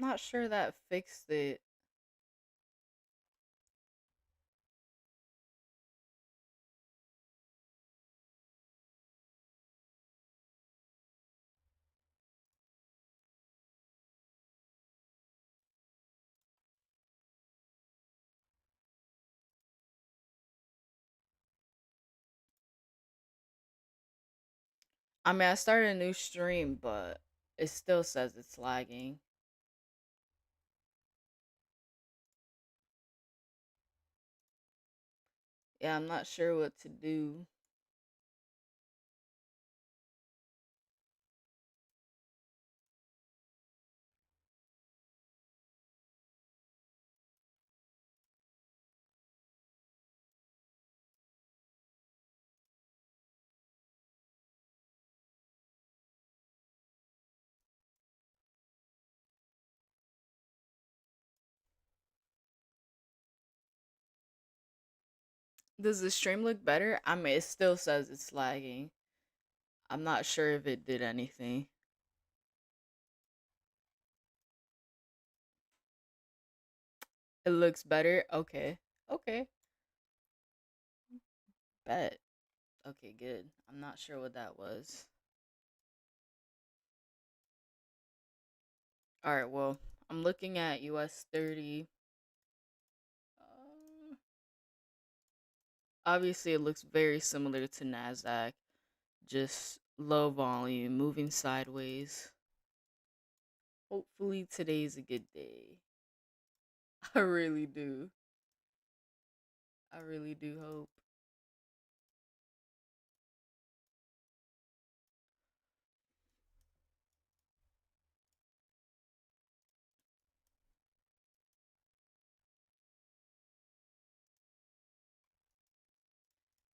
not sure that fixed it. I mean, I started a new stream, but it still says it's lagging. Yeah, I'm not sure what to do. Does the stream look better? I mean, it still says it's lagging. I'm not sure if it did anything. It looks better. Okay. Okay. Bet. Okay, good. I'm not sure what that was. All right, well, I'm looking at US 30. Uh, Obviously, it looks very similar to NASDAQ, just low volume, moving sideways. Hopefully, today's a good day. I really do. I really do hope.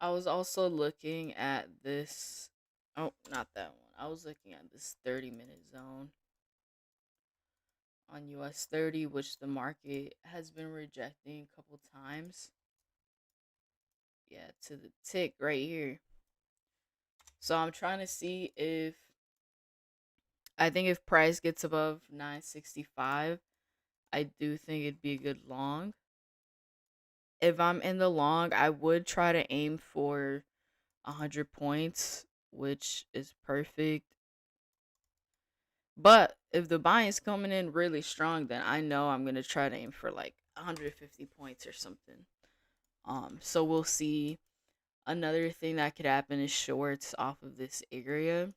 I was also looking at this. Oh, not that one. I was looking at this 30-minute zone on US 30, which the market has been rejecting a couple times. Yeah, to the tick right here. So I'm trying to see if I think if price gets above 965, I do think it'd be a good long. If I'm in the long, I would try to aim for 100 points, which is perfect. But if the buy is coming in really strong, then I know I'm gonna try to aim for like 150 points or something. So we'll see. Another thing that could happen is shorts off of this area.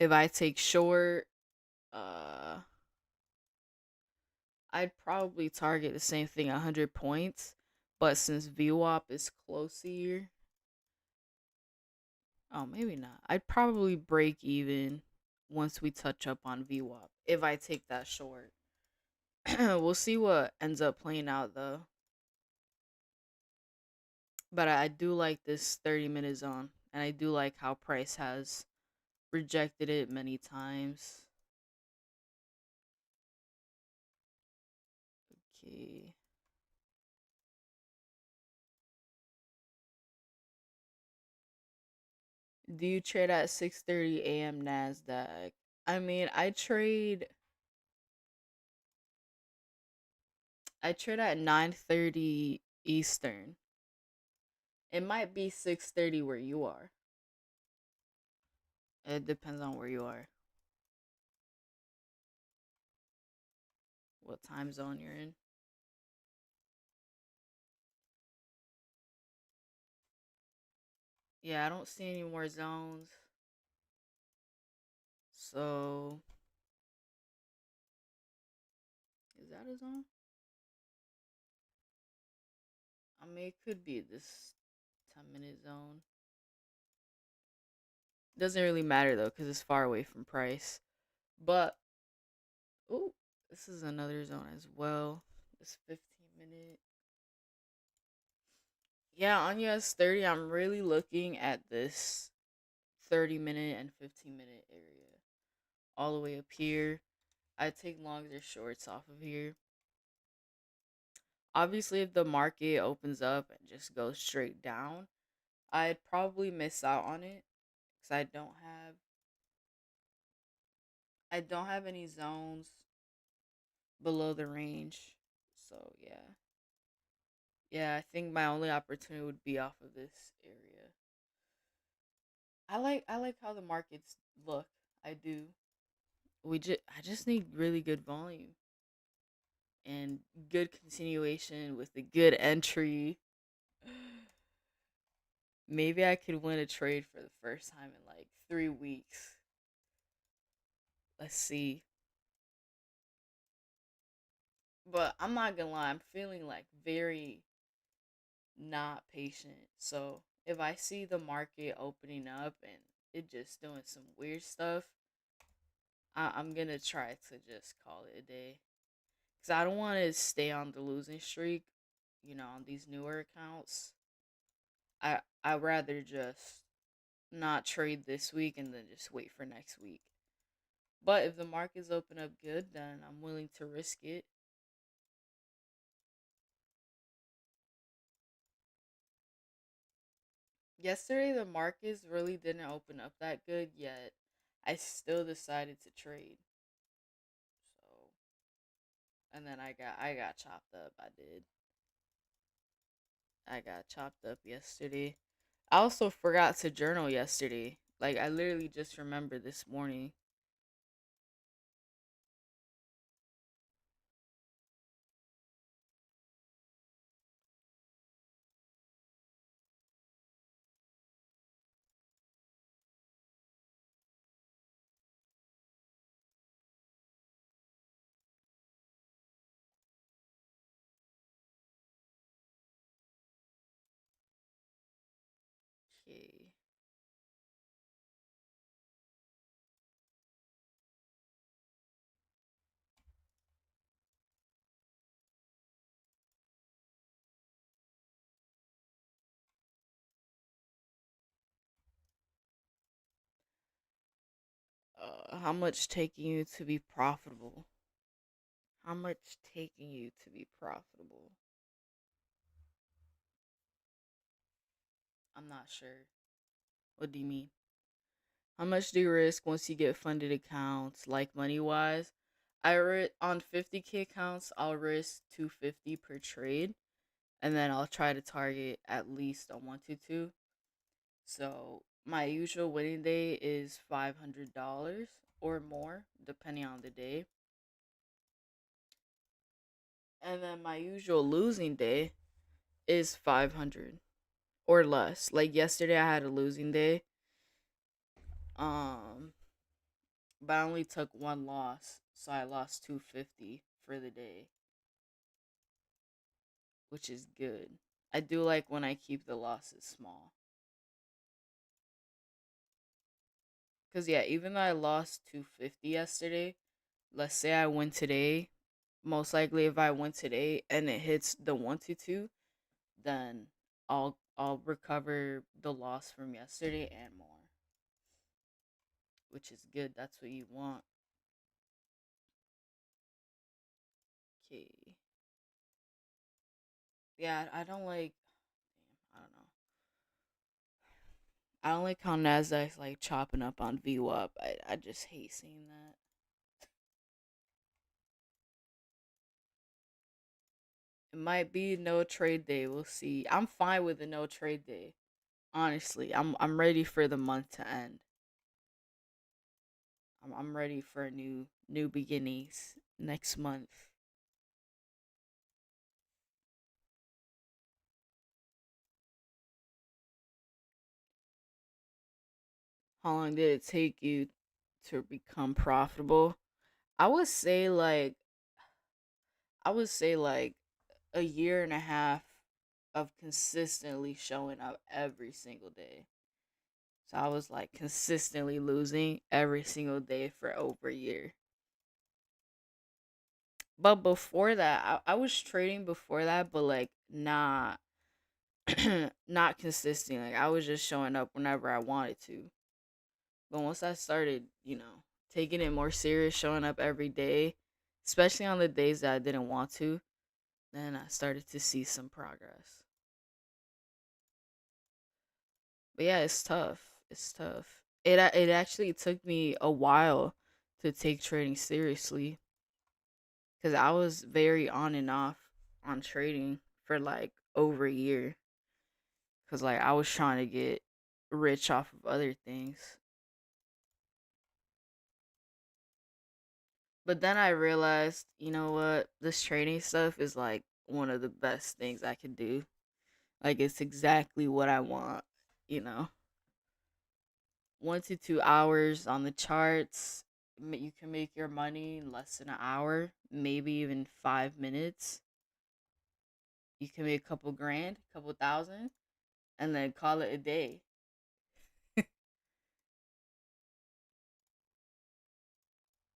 If I take short, uh, I'd probably target the same thing, 100 points. But since VWAP is close here, oh, maybe not. I'd probably break even once we touch up on VWAP if I take that short. We'll see what ends up playing out though. But I do like this 30-minute zone, and I do like how Price has rejected it many times. Okay. Do you trade at 6:30 a.m. Nasdaq? I mean, I trade at 9:30 Eastern. It might be 6:30 where you are. It depends on where you are, what time zone you're in. Yeah, I don't see any more zones. So, is that a zone? I mean, it could be this 10-minute zone. Doesn't really matter though, because it's far away from price. But, oh, this is another zone as well. This 15-minute. Yeah, on US 30, I'm really looking at this 30-minute and 15-minute area. All the way up here. I take longs or shorts off of here. Obviously, if the market opens up and just goes straight down, I'd probably miss out on it because I don't have any zones below the range. So yeah. Yeah, I think my only opportunity would be off of this area. I like how the markets look. I do. I just need really good volume and good continuation with a good entry. Maybe I could win a trade for the first time in like 3 weeks. Let's see. But I'm not gonna lie, I'm feeling like very not patient. So if I see the market opening up and it just doing some weird stuff, I'm gonna try to just call it a day. Because I don't want to stay on the losing streak, on these newer accounts. I rather just not trade this week and then just wait for next week. But if the markets open up good, then I'm willing to risk it. Yesterday, the markets really didn't open up that good yet. I still decided to trade. So, and then I got chopped up. I got chopped up yesterday. I also forgot to journal yesterday. Like I literally just remembered this morning. Okay. How much taking you to be profitable? How much taking you to be profitable? I'm not sure. What do you mean? How much do you risk once you get funded accounts, like money wise? On 50K accounts, I'll risk 250 per trade, and then I'll try to target at least a 122. So my usual winning day is $500 or more, depending on the day, and then my usual losing day is 500 or less. Like yesterday, I had a losing day. Um, but I only took one loss, so I lost 250 for the day, which is good. I do like when I keep the losses small. Cause yeah, even though I lost 250 yesterday, let's say I win today, most likely if I win today and it hits the 122, then I'll recover the loss from yesterday and more, which is good. That's what you want. Okay. Yeah, I don't like. Damn, I don't know. I don't like how Nasdaq's like chopping up on VWAP. I just hate seeing that. It might be no trade day. We'll see. I'm fine with the no trade day. Honestly, I'm ready for the month to end. I'm ready for a new beginnings next month. How long did it take you to become profitable? I would say like I would say like a year and a half of consistently showing up every single day. So I was like consistently losing every single day for over a year. But before that, I was trading before that, but like not not consistent. Like I was just showing up whenever I wanted to. But once I started, taking it more serious, showing up every day, especially on the days that I didn't want to, then I started to see some progress. But yeah, it's tough. It's tough. It actually took me a while to take trading seriously because I was very on and off on trading for like over a year because like I was trying to get rich off of other things. But then I realized, you know what? This trading stuff is like one of the best things I could do. Like it's exactly what I want, you know. 1 to 2 hours on the charts. You can make your money in less than an hour, maybe even 5 minutes. You can make a couple grand, couple thousand, and then call it a day.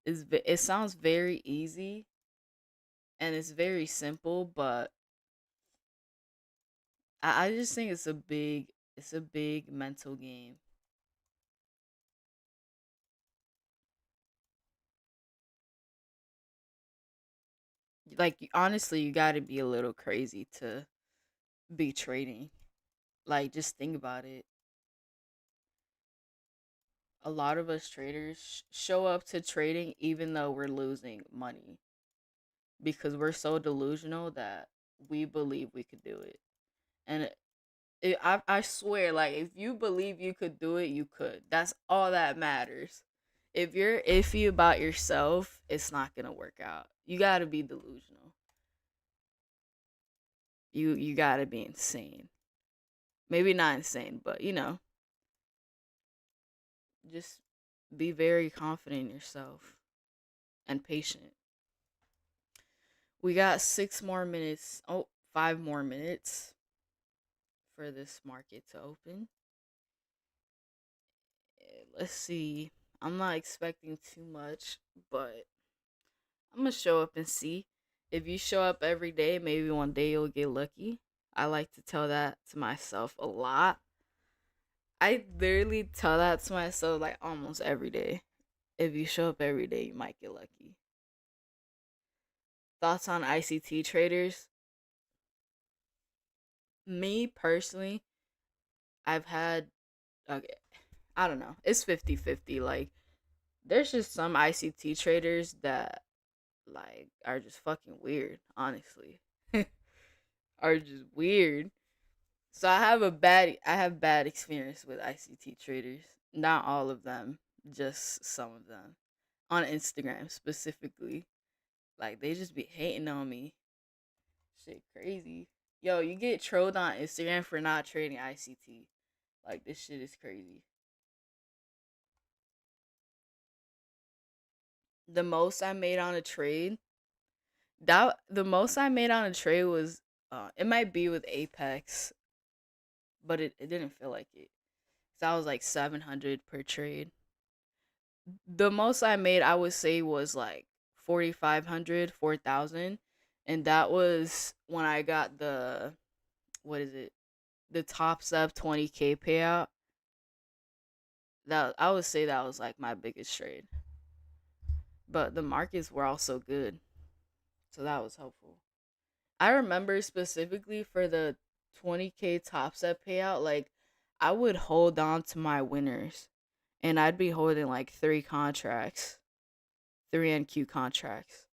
It sounds very easy and it's very simple, but I just think it's a big mental game. Like honestly, you got to be a little crazy to be trading. Like just think about it. A lot of us traders show up to trading even though we're losing money because we're so delusional that we believe we could do it. And I swear, like if you believe you could do it, you could. That's all that matters. If you're iffy about yourself, it's not gonna work out. You gotta be delusional. You gotta be insane. Maybe not insane, but just be very confident in yourself and patient. We got 6 more minutes. Oh, 5 more minutes for this market to open. Let's see. I'm not expecting too much, but I'm gonna show up and see. If you show up every day, maybe one day you'll get lucky. I like to tell that to myself a lot. I literally tell that to myself like almost every day. If you show up every day, you might get lucky. Thoughts on ICT traders? Me personally, I've had okay, I don't know. It's 50-50. Like there's just some ICT traders that like are just fucking weird, honestly. Are just weird. So I have bad experience with ICT traders. Not all of them, just some of them. On Instagram specifically. Like they just be hating on me. Shit crazy. Yo, you get trolled on Instagram for not trading ICT. Like this shit is crazy. The most I made on a trade, that the most I made on a trade was it might be with Apex, but it didn't feel like it. So I was like 700 per trade. The most I made I would say was like 4,500, 4,000, and that was when I got the what is it? The top step 20K payout. That I would say that was like my biggest trade. But the markets were also good. So that was helpful. I remember specifically for the 20K top step payout, like I would hold on to my winners and I'd be holding like three contracts, three NQ contracts.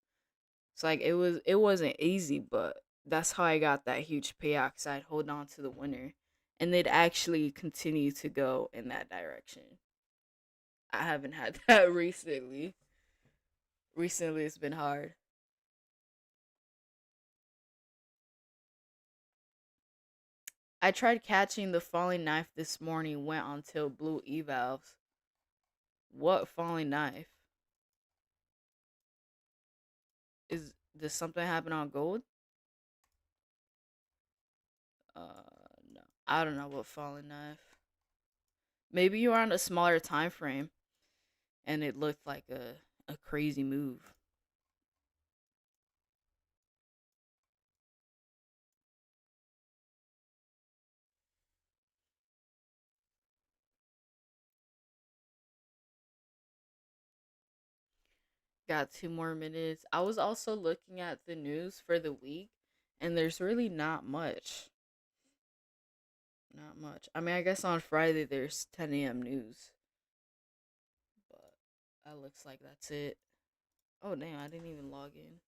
So like it wasn't easy, but that's how I got that huge payout because I'd hold on to the winner and they'd actually continue to go in that direction. I haven't had that recently. Recently it's been hard. I tried catching the falling knife this morning, went until blue evals. What falling knife? Is Does something happen on gold? No. I don't know what falling knife. Maybe you're on a smaller time frame and it looked like a crazy move. Got 2 more minutes. I was also looking at the news for the week and there's really not much. Not much. I mean, I guess on Friday there's 10 a.m. news, That looks like that's it. Oh damn, I didn't even log in.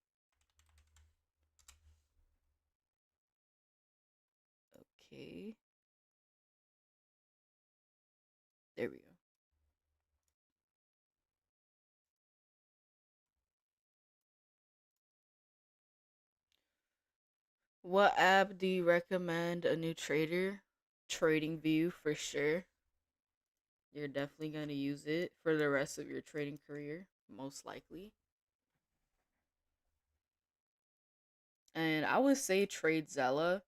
Okay. There we go. What app do you recommend a new trader? Trading View for sure. You're definitely going to use it for the rest of your trading career, most likely. And I would say TradeZella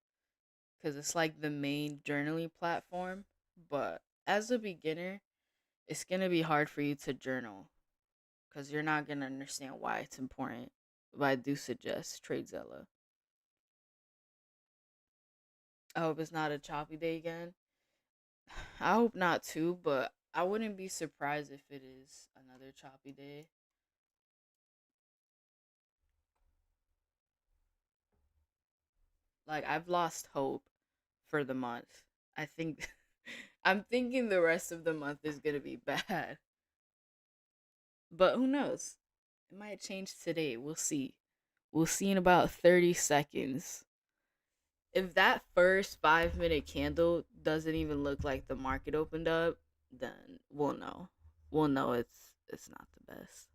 because it's like the main journaling platform. But as a beginner, it's going to be hard for you to journal because you're not going to understand why it's important. But I do suggest TradeZella. I hope it's not a choppy day again. I hope not too, but I wouldn't be surprised if it is another choppy day. Like I've lost hope for the month. I think I'm thinking the rest of the month is gonna be bad. But who knows? It might change today. We'll see. We'll see in about 30 seconds. If that first 5 minute candle doesn't even look like the market opened up, then we'll know. We'll know it's not the best.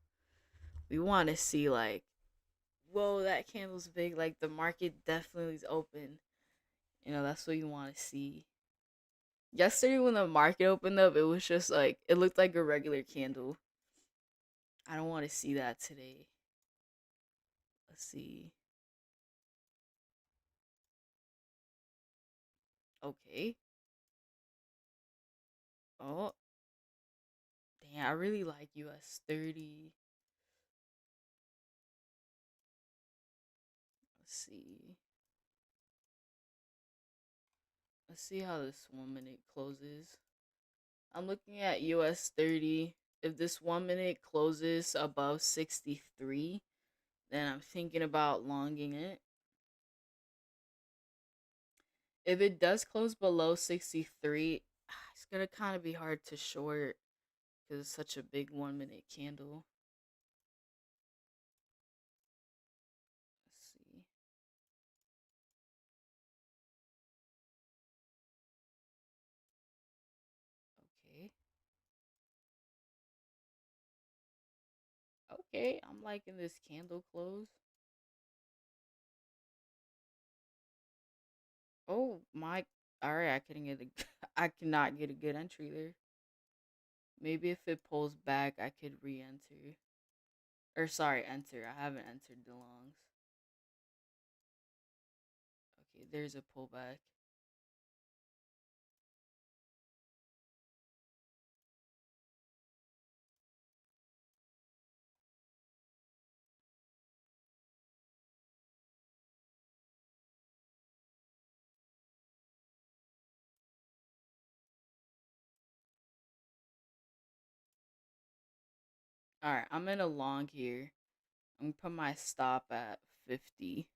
We want to see like, whoa, that candle's big. Like the market definitely is open. That's what you want to see. Yesterday when the market opened up, it was just like it looked like a regular candle. I don't want to see that today. Let's see. Okay. Oh, damn, I really like US 30. Let's see. Let's see how this 1 minute closes. I'm looking at US 30. If this 1 minute closes above 63, then I'm thinking about longing it. If it does close below 63, it's gonna kind of be hard to short because it's such a big 1 minute candle. Let's see. Okay. Okay, I'm liking this candle close. Oh my! All right, I couldn't get a. I cannot get a good entry there. Maybe if it pulls back, I could re-enter. Or sorry, enter. I haven't entered the longs. Okay, there's a pullback. All right, I'm in a long here. I'm gonna put my stop at 50.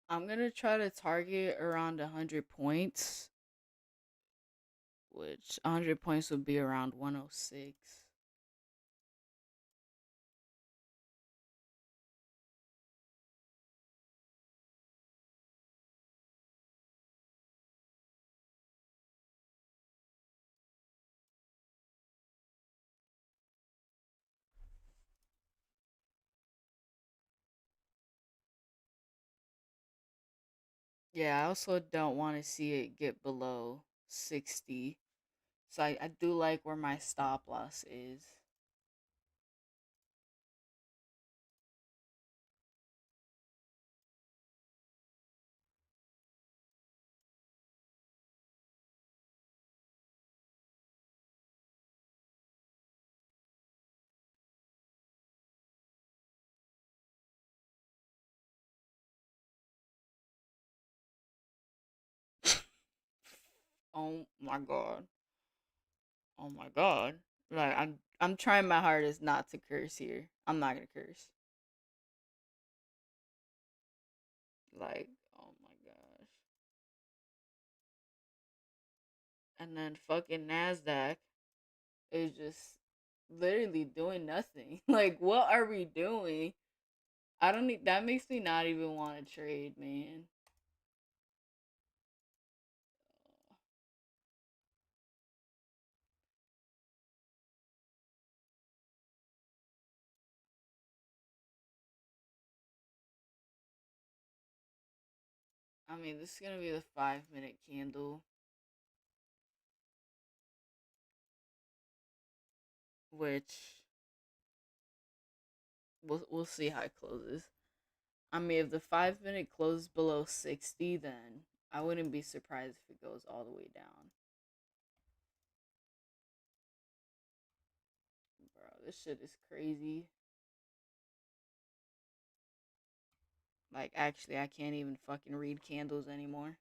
I'm gonna try to target around 100 points, which 100 points would be around 106. Yeah, I also don't want to see it get below 60. So I do like where my stop loss is. Oh my god. Oh my god. Like I'm trying my hardest not to curse here. I'm not gonna curse. Like, oh my gosh. And then fucking Nasdaq is just literally doing nothing. Like, what are we doing? I don't need that makes me not even want to trade, man. I mean, this is gonna be the 5 minute candle, which we'll see how it closes. I mean, if the 5 minute closes below 60, then I wouldn't be surprised if it goes all the way down. Bro, this shit is crazy. Like, actually, I can't even fucking read candles anymore.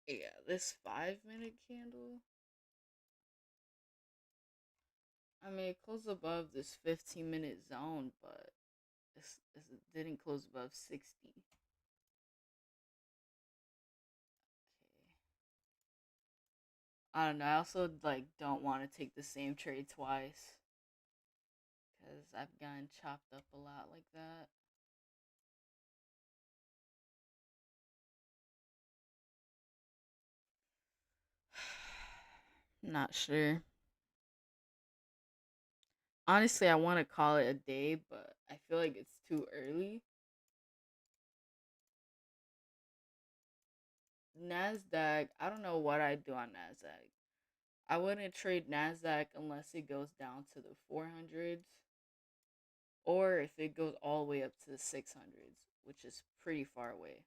Yeah, this 5 minute candle. I mean, it closed above this 15-minute zone, but it didn't close above 60. Okay. I don't know. I also like don't want to take the same trade twice because I've gotten chopped up a lot like that. Not sure. Honestly, I want to call it a day, but I feel like it's too early. Nasdaq, I don't know what I'd do on Nasdaq. I wouldn't trade Nasdaq unless it goes down to the 400s or if it goes all the way up to the 600s, which is pretty far away.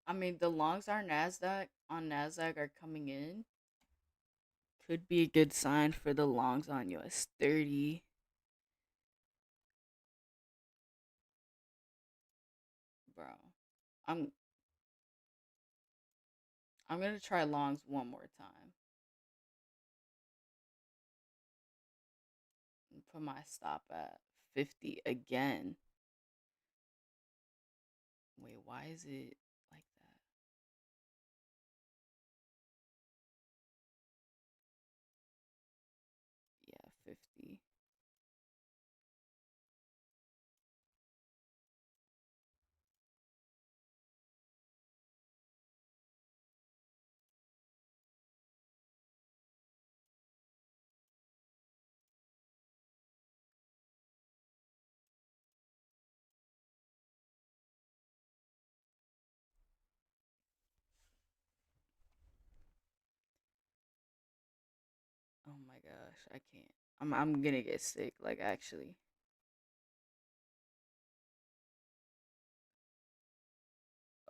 I mean, the longs on Nasdaq are coming in. Could be a good sign for the longs on US 30, bro. I'm I'm gonna try longs one more time and put my stop at 50 again. Wait, why is it like that? Yeah, 50. Oh my gosh, I can't. I'm gonna get sick, like actually.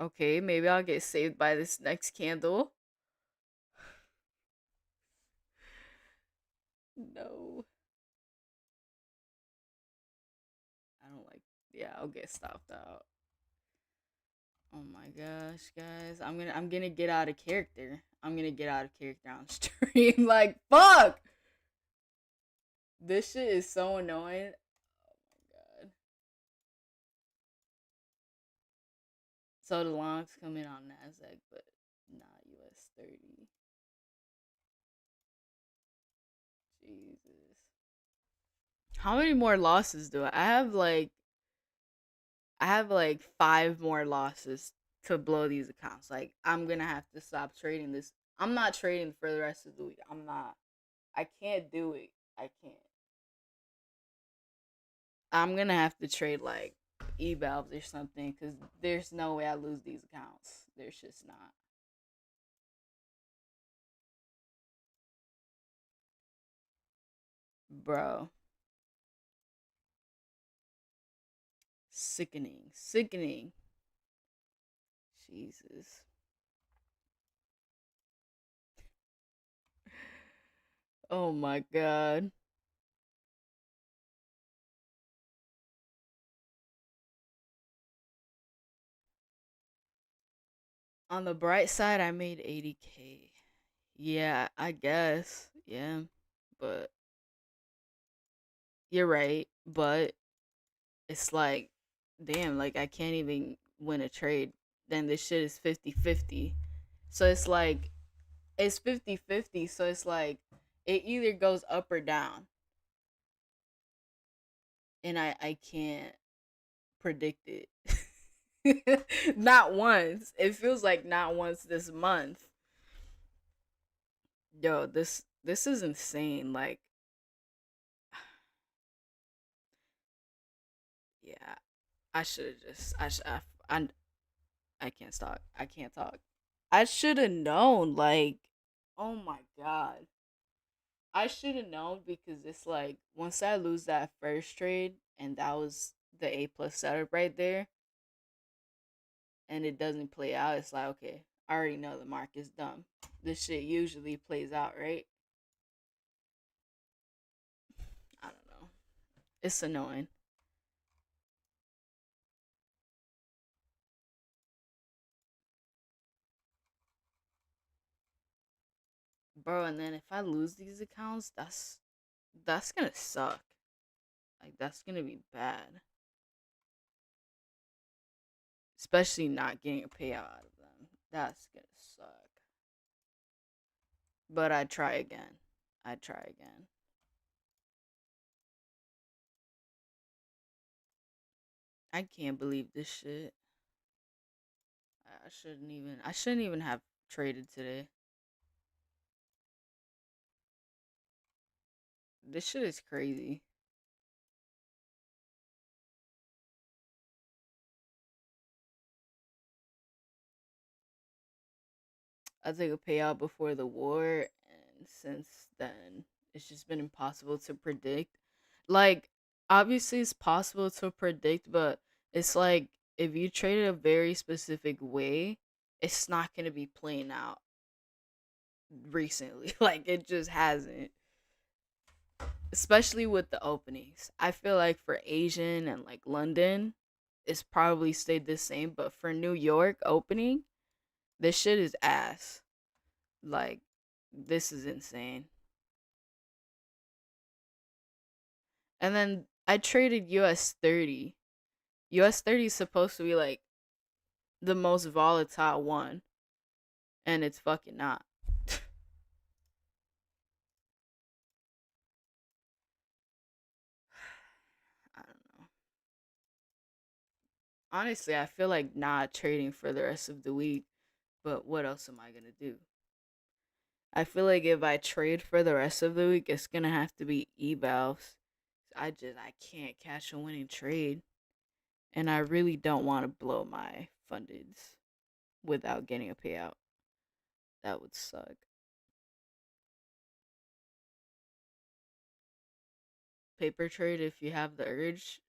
Okay, maybe I'll get saved by this next candle. No, I don't like. Yeah, I'll get stopped out. Oh my gosh, guys, I'm gonna get out of character. I'm gonna get out of character on stream. Like fuck, this shit is so annoying. Oh my god. So the longs come in on Nasdaq, but not US 30. Jesus. How many more losses do I have? I have like five more losses to blow these accounts. Like I'm gonna have to stop trading this. I'm not trading for the rest of the week. I'm not. I can't do it. I can't. I'm gonna have to trade like evalves or something because there's no way I lose these accounts. There's just not. Bro. Sickening. Sickening. Jesus. Oh my god. On the bright side, I made 80K. Yeah, I guess. Yeah. But you're right. But it's like, damn, like I can't even win a trade. Then this shit is 50-50. So it's like, it's 50-50. So it's like, it either goes up or down. And I can't predict it. Not once. It feels like not once this month. Yo, this is insane. Like, yeah, I should have just I can't talk. I can't talk. I should have known. Like, oh my god, I should have known because it's like once I lose that first trade and that was the A plus setup right there, and it doesn't play out. It's like okay, I already know the market's dumb. This shit usually plays out, right? I don't know. It's annoying. Bro, and then if I lose these accounts, that's gonna suck. Like that's gonna be bad. Especially not getting a payout out of them. That's gonna suck. But I'd try again. I'd try again. I can't believe this shit. I shouldn't even have traded today. This shit is crazy. I took a payout before the war, and since then, it's just been impossible to predict. Like, obviously, it's possible to predict, but it's like if you trade it a very specific way, it's not going to be playing out recently. Like, it just hasn't. Especially with the openings. I feel like for Asian and like London, it's probably stayed the same, but for New York opening, this shit is ass. Like, this is insane. And then I traded US 30. US 30 is supposed to be like the most volatile one, and it's fucking not. I don't know. Honestly, I feel like not trading for the rest of the week, but what else am I gonna do? I feel like if I trade for the rest of the week, it's gonna have to be evals. I can't catch a winning trade, and I really don't want to blow my fundeds without getting a payout. That would suck. Paper trade if you have the urge.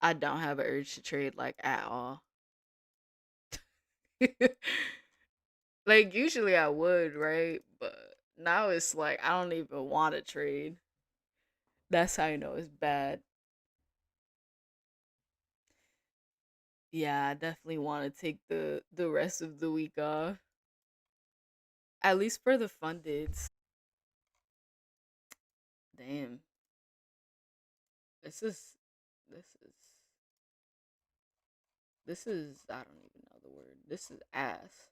I don't have an urge to trade like at all. Like usually I would, right? But Now it's like I don't even want to trade. That's how you know it's bad. Yeah, I definitely want to take the rest of the week off. At least for the fundeds. Damn. This is this is this is I don't even know the word. This is ass.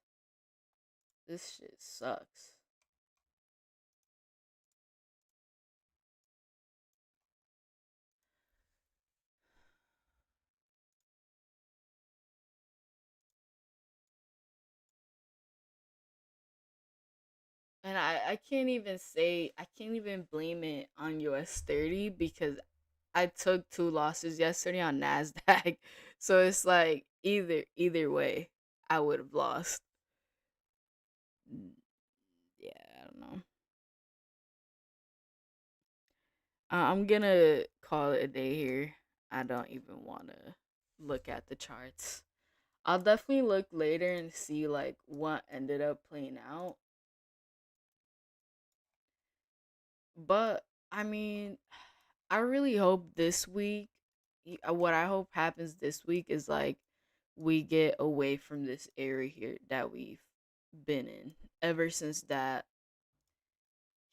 This shit sucks. And I can't even say I can't even blame it on US 30 because I took two losses yesterday on Nasdaq. So it's like either way I would have lost. Mm, yeah, I don't know. I'm gonna call it a day here. I don't even want to look at the charts. I'll definitely look later and see like what ended up playing out. But I mean, I really hope this week what I hope happens this week is like we get away from this area here that we've been in ever since that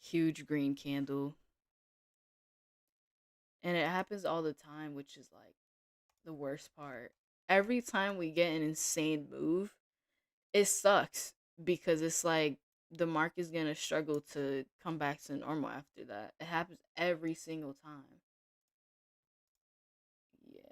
huge green candle. And it happens all the time, which is like the worst part. Every time we get an insane move, it sucks because it's like the market's gonna struggle to come back to normal after that. It happens every single time. Yeah.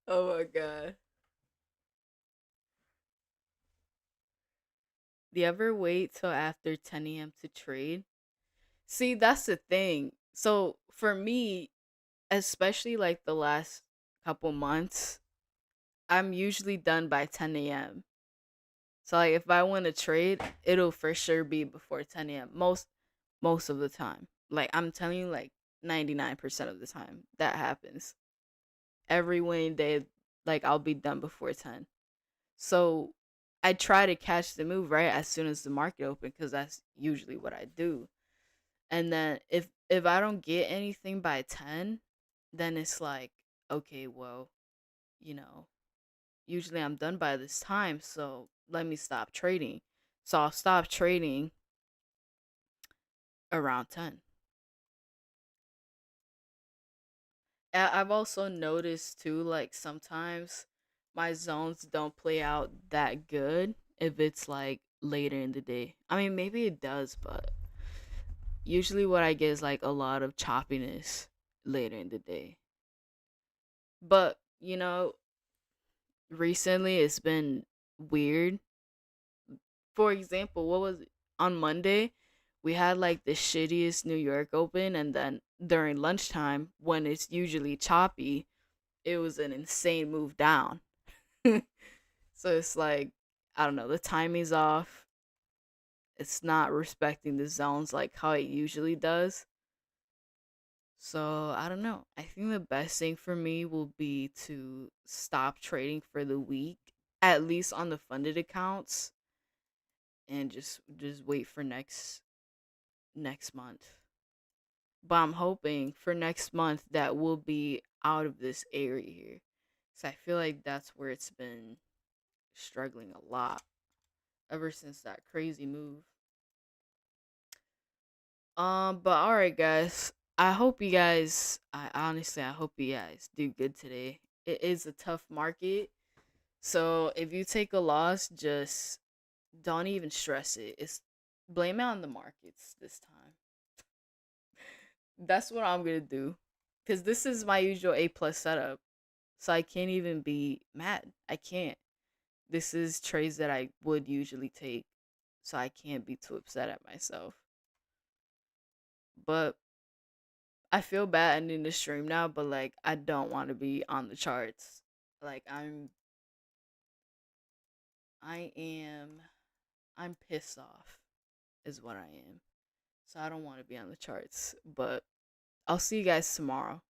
Oh my god. Do you ever wait till after 10 a.m. to trade? See, that's the thing. So for me, especially like the last couple months, I'm usually done by 10 a.m. So like if I want to trade, it'll for sure be before 10 a.m. Most of the time. Like I'm telling you, like 99% of the time that happens. Every winning day, like I'll be done before 10. So I try to catch the move right as soon as the market opens because that's usually what I do. And then if I don't get anything by 10, then it's like, okay, well, you know, usually I'm done by this time, so let me stop trading. So I'll stop trading around 10. I've also noticed too, like sometimes my zones don't play out that good if it's like later in the day. I mean, maybe it does, but usually what I get is like a lot of choppiness later in the day. But, recently it's been weird. For example, what was it? On Monday, we had like the shittiest New York Open, and then during lunchtime, when it's usually choppy, it was an insane move down. So it's like, I don't know, the timing's off. It's not respecting the zones like how it usually does. So I don't know. I think the best thing for me will be to stop trading for the week, at least on the funded accounts, and just wait for next month. But I'm hoping for next month that we'll be out of this area here. So I feel like that's where it's been struggling a lot ever since that crazy move. But all right, guys. I hope you guys do good today. It is a tough market, so if you take a loss, just don't even stress it. It's blame it on the markets this time. That's what I'm gonna do, cause this is my usual A plus setup, so I can't even be mad. I can't. This is trades that I would usually take, so I can't be too upset at myself. But I feel bad ending the stream now, but like I don't want to be on the charts. Like I am I'm pissed off is what I am. So I don't want to be on the charts, but I'll see you guys tomorrow.